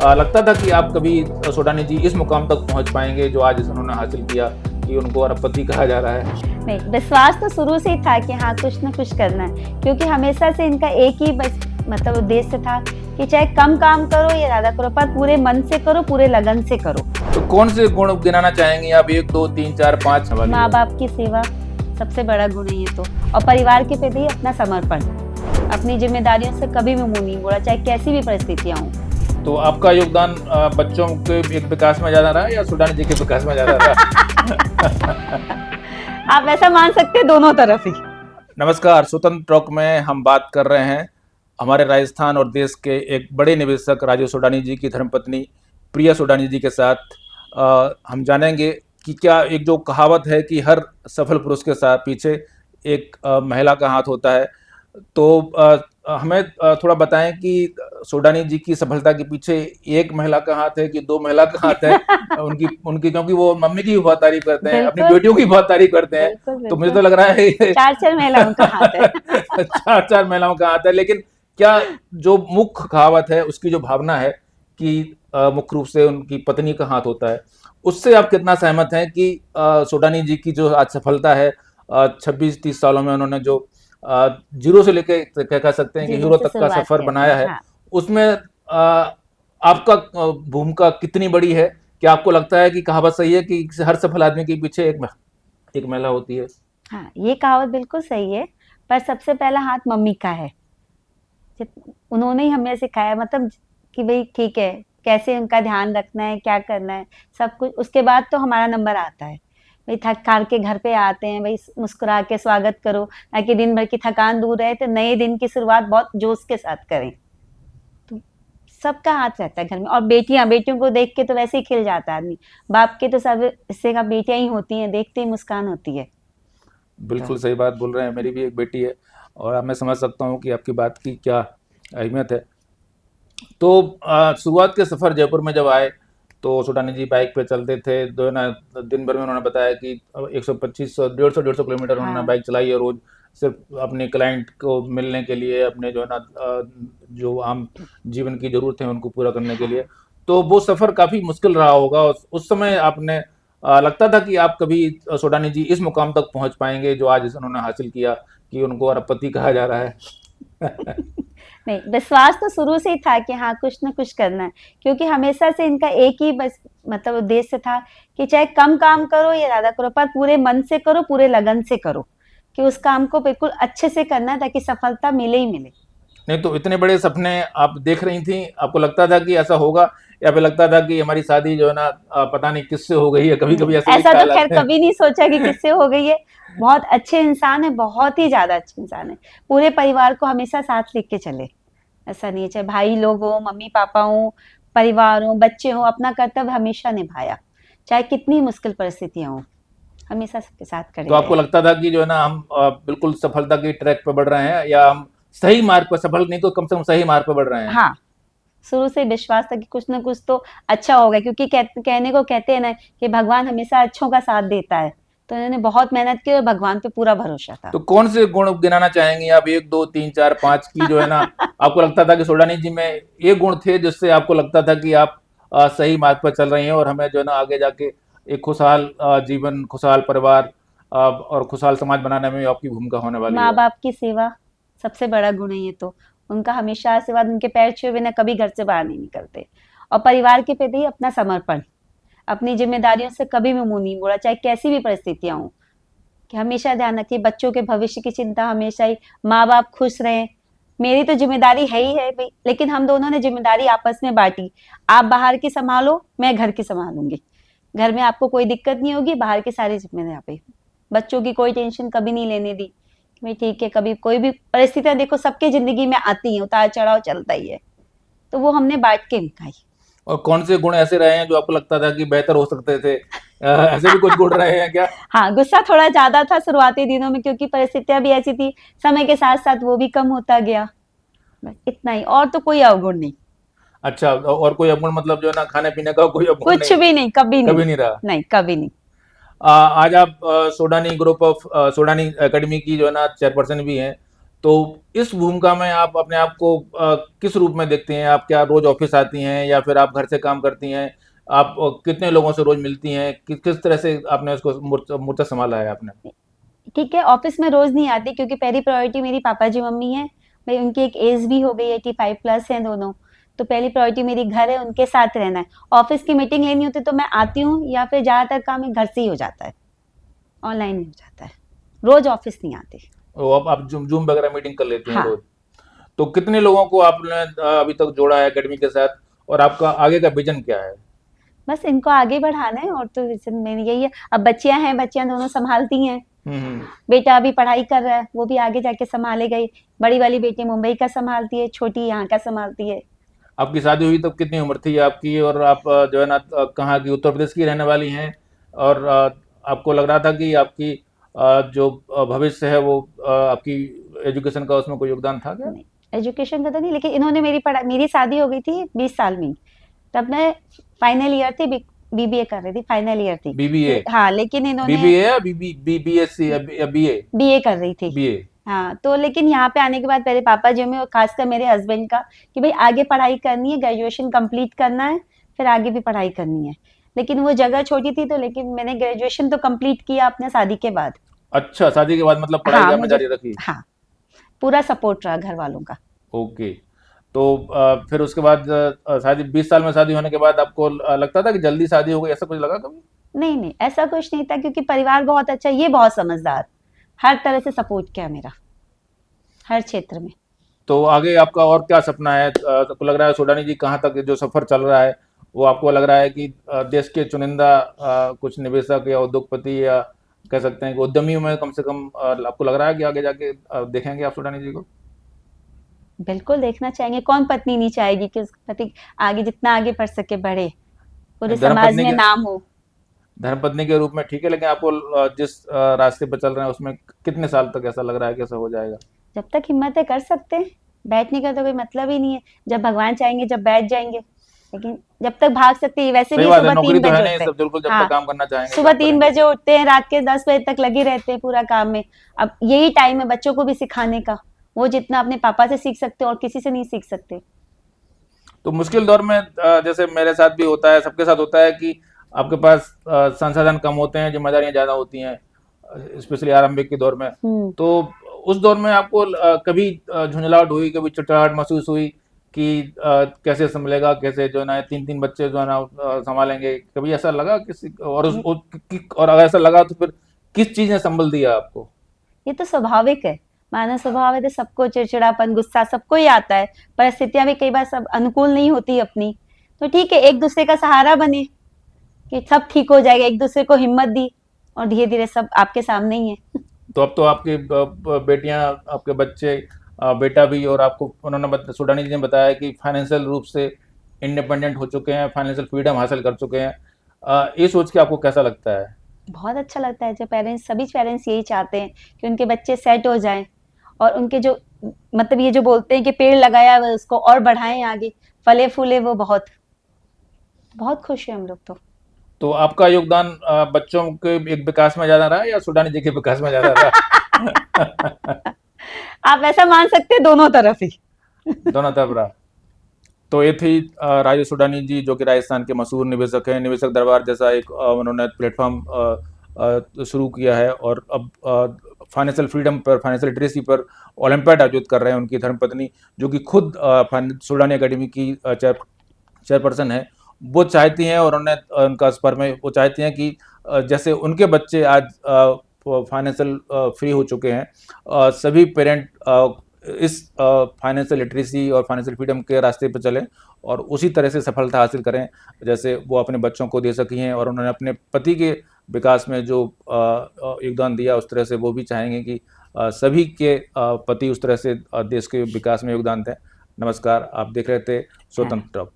लगता था कि आप कभी सोडानी जी इस मुकाम तक पहुंच पाएंगे जो आज उन्होंने हासिल किया, कि उनको अरबपति कहा जा रहा है? नहीं, विश्वास तो शुरू से ही था कि हाँ कुछ ना कुछ करना है, क्योंकि हमेशा से इनका एक ही बस मतलब उद्देश्य था कि चाहे कम काम करो या ज्यादा करो, पर पूरे मन से करो, पूरे लगन से करो। तो कौन से गुण गिनाना चाहेंगी आप? 1 2 3 4 5 सवाल। माँ बाप की सेवा सबसे बड़ा गुण है ये तो, और परिवार के प्रति अपना समर्पण, अपनी जिम्मेदारियों से कभी भी मुंह नहीं मोड़ा, चाहे कैसी भी परिस्थितियां हों। तो आपका योगदान बच्चों के एक विकास में ज्यादा रहा या सोडानी जी के विकास में ज्यादा रहा? आप ऐसा मान सकते हैं, दोनों तरफ ही। नमस्कार, स्वतंत्र टॉक में हम बात कर रहे हैं हमारे राजस्थान और देश के एक बड़े निवेशक राजीव सोडानी जी की धर्मपत्नी प्रिया सोडानी जी के साथ हम जानेंगे कि क्या एक जो कहावत है कि हर सफल पुरुष के साथ पीछे एक महिला का हाथ होता है। तो हमें थोड़ा बताएं कि सोडानी जी की सफलता के पीछे एक महिला का हाथ है कि 2 महिला का हाथ है? उनकी उनकी क्योंकि वो मम्मी की भी बहुत तारीफ करते हैं, अपनी बिल्कुल बेटियों की बहुत तारीफ करते हैं। बिल्कुल तो मुझे तो बिल्कुल, लग रहा है 4 महिलाओं का हाथ है। 4 महिलाओं का हाथ है। लेकिन क्या जो मुख्य कहावत है उसकी जो भावना है कि मुख्य रूप से उनकी पत्नी का हाथ होता है, उससे आप कितना सहमत हैं कि सोडानी जी की जो आज सफलता है, 26-30 सालों में उन्होंने जो जीरो से लेके कह सकते हैं कि जीरो हीरो से तक का शुरुआत सफर कहते बनाया हैं, है, हाँ। उसमें आपका भूमिका कितनी बड़ी है? क्या आपको लगता है कि कहावत सही है कि हर सफल आदमी के पीछे एक महिला होती है? हाँ, ये कहावत बिल्कुल सही है, पर सबसे पहला हाथ मम्मी का है। उन्होंने ही हमें सिखाया, मतलब कि भाई ठीक है, कैसे उनका ध्यान रखना है, क्या करना है, सब कुछ। उसके बाद तो हमारा नंबर आता है। भाई थक हार के घर पे आते हैं, भाई मुस्कुरा के स्वागत करो, ताकि दिन भर की थकान दूर रहे, तो नए दिन की शुरुआत बहुत जोश के साथ करें। तो सबका हाथ रहता है घर में। और बेटियों को देख के तो वैसे ही खिल जाता है आदमी। बाप के तो सब हिस्से का बेटियां ही होती हैं, देखते ही मुस्कान होती है। तो बिल्कुल सही बात बोल रहे हैं। मेरी भी एक बेटी है और अब मैं समझ सकता हूँ कि आपकी बात की क्या अहमियत है। तो शुरुआत के सफ़र जयपुर में जब आए तो सोडानी जी बाइक पे चलते थे, जो है ना, दिन भर में उन्होंने बताया कि 125 150 किलोमीटर उन्होंने हाँ, बाइक चलाई है रोज, सिर्फ अपने क्लाइंट को मिलने के लिए, अपने जो है ना जो आम जीवन की जरूरत है उनको पूरा करने के लिए। हाँ। तो वो सफ़र काफ़ी मुश्किल रहा होगा। उस समय आपने लगता था कि आप कभी सोडानी जी इस मुकाम तक पहुंच पाएंगे जो आज उन्होंने हासिल किया, कि उनको अरबपति कहा जा रहा है? नहीं, विश्वास तो शुरू से ही था कि हाँ कुछ ना कुछ करना है, क्योंकि हमेशा से इनका एक ही बस मतलब उद्देश्य था कि चाहे कम काम करो या ज्यादा करो, पर पूरे मन से करो, पूरे लगन से करो, कि उस काम को बिल्कुल अच्छे से करना है, ताकि सफलता मिले ही मिले। नहीं तो इतने बड़े सपने आप देख रही थी, आपको लगता था कि ऐसा होगा, या फिर लगता था कि हमारी शादी जो है ना पता नहीं किससे हो गई है? कभी नहीं, कभी ऐसे भी ऐसा तो ख्याल खैर आते हैं। कभी नहीं सोचा कि किससे हो गई है। बहुत अच्छे इंसान है, बहुत ही ज्यादा अच्छे इंसान है। पूरे परिवार को हमेशा साथ लेके चले। ऐसा नहीं है, चाहे भाई लोग हो, मम्मी पापा हो, परिवार हो, बच्चे हो, अपना कर्तव्य हमेशा निभाया, चाहे कितनी मुश्किल परिस्थितियां हो, हमेशा सबके साथ तो खड़े आपको रहे। लगता था कि जो है ना हम बिल्कुल सफलता की ट्रैक पर बढ़ रहे हैं, या हम सही मार्ग पर, सफल नहीं तो कम से कम सही मार्ग पर बढ़ रहे हैं? हाँ, शुरू से विश्वास था कि कुछ ना कुछ तो अच्छा होगा, क्योंकि कहने को कहते हैं ना कि भगवान हमेशा अच्छों का साथ देता है। तो इन्होंने बहुत मेहनत की और भगवान पे पूरा भरोसा था। तो कौन से गुण गिनाना चाहेंगी आप? 1 2 3 4 5 की जो है ना, आपको लगता था कि सोडानी जी में ये गुण थे जिससे आपको लगता था कि आप सही मार्ग पर चल रही हैं और हमें जो है ना आगे जाके एक खुशहाल जीवन, खुशहाल परिवार और खुशहाल समाज बनाने में आपकी भूमिका होने वाली माँ है? बाप की सेवा सबसे बड़ा गुण है ये तो। उनका हमेशा आशीर्वाद, उनके पैर छुए बिना कभी घर से बाहर नहीं निकलते। और परिवार के प्रति अपना समर्पण, अपनी जिम्मेदारियों से कभी भी मुंह नहीं मोड़ा, चाहे कैसी भी परिस्थितियां हों। कि हमेशा ध्यान रखिए, बच्चों के भविष्य की चिंता हमेशा ही, माँ बाप खुश रहें। मेरी तो जिम्मेदारी है ही है भाई, लेकिन हम दोनों ने जिम्मेदारी आपस में बांटी। आप बाहर की संभालो, मैं घर की संभालूंगी। घर में आपको कोई दिक्कत नहीं होगी, बाहर की सारी जिम्मेदारी आप ही। बच्चों की कोई टेंशन कभी नहीं लेने दी। भाई ठीक है, कभी कोई भी परिस्थितियां देखो सबकी जिंदगी में आती हैं, उतार चढ़ाव चलता ही है, तो वो हमने बांट के निभाई। और कौन से गुण ऐसे रहे हैं जो आपको लगता था कि बेहतर हो सकते थे? ऐसे भी कुछ गुण रहे हैं क्या? हाँ, गुस्सा थोड़ा ज्यादा था शुरुआती दिनों में, क्योंकि परिस्थितियां भी ऐसी थी। समय के साथ साथ वो भी कम होता गया। बस इतना ही, और तो कोई अवगुण नहीं। अच्छा, और कोई अवगुण मतलब जो है ना खाने पीने का कोई अवगुण कुछ नहीं? भी नहीं, कभी नहीं। कभी नहीं रहा? नहीं, कभी नहीं। आज आप Sodani group of Sodani academy की जो है ना चेयरपर्सन भी हैं। तो इस भूमिका में आप अपने आप को किस रूप में देखती हैं? आप क्या रोज़ ऑफ़िस आती हैं या फिर आप घर से काम करती हैं? आप कितने लोगों से रोज़ मिलती हैं? किस तरह से आपने उसको मोर्चा सँभाला है आपने? ठीक है, ऑफिस में रोज नहीं आती क्योंकि पहली प्रायोरिटी मेरी पापा जी मम्मी है। भाई उनकी एक एज भी हो गई है, 85 प्लस हैं दोनों। तो पहली प्रायोरिटी मेरी घर है, उनके साथ रहना है। ऑफिस की मीटिंग लेनी होती है तो मैं आती हूँ, या फिर ज्यादातर काम घर से ही हो जाता है, ऑनलाइन ही हो जाता है। रोज ऑफिस नहीं आती। वो अब आप ज़ूम वगैरह मीटिंग कर लेती हैं हाँ। रोज़। तो कितने लोगों को आपने अभी तक जोड़ा है अकेडमी के साथ और आपका आगे का विज़न क्या है? बस इनको आगे बढ़ाना है, और तो विजन मेरी यही है। अब बच्चियां हैं, बच्चियां दोनों संभालती हैं। हुँ, हुँ। बेटा अभी पढ़ाई कर रहा है, वो भी आगे जाके संभालेगा ही। बड़ी वाली बेटी मुंबई का संभालती है, छोटी यहाँ का संभालती है। आपकी शादी हुई तब कितनी उम्र थी आपकी और आप जो है ना कहाँ की उत्तर प्रदेश की रहने वाली हैं और आपको लग रहा था कि आपकी जो भविष्य है वो आपकी एजुकेशन का उसमें कोई योगदान था क्या? नहीं, एजुकेशन का तो नहीं, लेकिन इन्होंने मेरी शादी हो गई थी 20 साल में ही। तब मैं फाइनल ईयर थी, बीबीए कर रही थी, फाइनल ईयर थी। बीबीए हाँ, लेकिन इन्होंने बीबीए या बीएससी या बीए? बीए कर रही थी। बीए। हाँ, तो लेकिन यहाँ पे आने के बाद मेरे पापा जी में और खासकर मेरे हस्बैंड का कि भाई आगे पढ़ाई करनी है, ग्रेजुएशन कंप्लीट करना है, फिर आगे भी पढ़ाई करनी है। लेकिन वो जगह छोटी थी, तो लेकिन मैंने ग्रेजुएशन तो कंप्लीट किया अपने शादी के बाद। अच्छा, शादी के बाद मतलब पढ़ाई हाँ आपने मुझे, जारी रखी। हाँ, पूरा सपोर्ट रहा घर वालों का। ओके। तो फिर उसके बाद शादी 20 साल में शादी होने के बाद आपको लगता था कि जल्दी शादी हो गई, ऐसा कुछ लगा कभी? नहीं नहीं, ऐसा कुछ नहीं था क्योंकि परिवार बहुत अच्छा, ये बहुत समझदार, हर तरह से सपोर्ट किया मेरा, हर क्षेत्र में। तो आगे आपका और क्या सपना है? आपको लग रहा है सोडानी जी कहाँ तक जो सफ़र चल रहा है, वो आपको लग रहा है कि देश के चुनिंदा कुछ निवेशक या उद्योगपति या कह सकते हैं कि उद्यमियों में कम से कम आपको लग रहा है कि आगे जाके देखेंगे आप सोडानी जी को? बिल्कुल देखना चाहेंगे, कौन पत्नी नहीं चाहेगी कि उसका पति आगे, जितना आगे बढ़ सके बढ़े, पूरे समाज धर्मपत्नी में के नाम हो। धर्मपत्नी के रूप में ठीक है, लेकिन आपको जिस रास्ते पर चल रहे हैं उसमें कितने साल तक ऐसा लग रहा है कि ऐसा हो जाएगा? जब तक हिम्मत है कर सकते हैं, बैठने का तो कोई मतलब ही नहीं है। जब भगवान चाहेंगे जब बैठ जाएंगे, लेकिन जब तक भाग सकते हैं, वैसे सही भी बात है, सुबह नौकरी 3 तो है बजे नहीं उठते हैं। सब, बिल्कुल जब तक हाँ, काम करना चाहेंगे सुबह काम 3 करेंगे। बजे उठते हैं, रात के 10 बजे तक लगे रहते हैं पूरा काम में। अब यही टाइम है बच्चों को भी सिखाने का, वो जितना अपने पापा से सीख सकते हैं और किसी से नहीं सीख सकते। तो मुश्किल दौर में जैसे मेरे साथ भी होता है, सबके साथ होता है कि आपके पास संसाधन कम होते हैं, जिम्मेदारियां ज़्यादा होती हैं, स्पेशली आरंभिक के दौर में। हम्म। तो उस दौर में आपको कभी झुंझलाहट हुई, कभी चिड़चिड़ाहट महसूस हुई कि कैसे संभलेगा, कैसे जो है ना 3-3 बच्चे जो है ना संभालेंगे, कभी ऐसा लगा किसी और ये और अगर ऐसा लगा तो फिर किस चीज़ ने संभल दिया आपको? ये तो स्वाभाविक है, मानव स्वभाव है, तो सबको चिड़चिड़ापन गुस्सा सबको ही आता है। परिस्थितियां भी कई बार सब अनुकूल नहीं होती अपनी। तो ठीक है, एक दूसरे का सहारा बने कि सब ठीक हो जाएगा, एक दूसरे को हिम्मत दी, और धीरे धीरे सब आपके सामने ही है। तो अब तो आपकी बेटियां, आपके बच्चे, बेटा भी, और आपको उन्होंने सुडानी जी ने बताया कि फाइनेंशियल रूप से इंडिपेंडेंट हो चुके हैं, फाइनेंशियल फ्रीडम हासिल कर चुके हैं। ये सोच के आपको कैसा लगता है? बहुत अच्छा लगता है, जो पेरेंट्स, सभी पेरेंट्स यही चाहते हैं कि उनके बच्चे सेट हो जाएं, और उनके जो, मतलब ये जो बोलते हैं कि पेड़ लगाया हुआ है, उसको और बढ़ाएं आगे, फले फूले, वो बहुत बहुत खुश हैं हम लोग तो। तो आपका योगदान बच्चों के एक विकास में ज़्यादा रहा या सुडानी जी के विकास में ज़्यादा रहा? आप ऐसा मान सकते हैं, दोनों तरफ ही। दोनों तरफ रहा। तो ये थी राजू सुडानी जी, जो कि राजस्थान के मशहूर निवेशक हैं। निवेशक दरबार जैसा एक उन्होंने प्लेटफॉर्म शुरू किया है और अब फाइनेंशियल फ्रीडम पर, फाइनेंशियल लिटरेसी पर ओलंपियाड आयोजित कर रहे हैं उनकी धर्मपत्नी, जो कि खुद सुडानी एकेडमी की चेयरपर्सन है। वो चाहती हैं और उन्होंने उनका स्पर में वो चाहती हैं कि जैसे उनके बच्चे आज फाइनेंशियल फ्री हो चुके हैं, सभी पेरेंट इस फाइनेंशियल लिटरेसी और फाइनेंशियल फ्रीडम के रास्ते पर चलें और उसी तरह से सफलता हासिल करें जैसे वो अपने बच्चों को दे सकी हैं। और उन्होंने अपने पति के विकास में जो योगदान दिया, उस तरह से वो भी चाहेंगे कि सभी के पति उस तरह से देश के विकास में योगदान दें। नमस्कार, आप देख रहे थे हाँ। स्वतंत्र टॉक।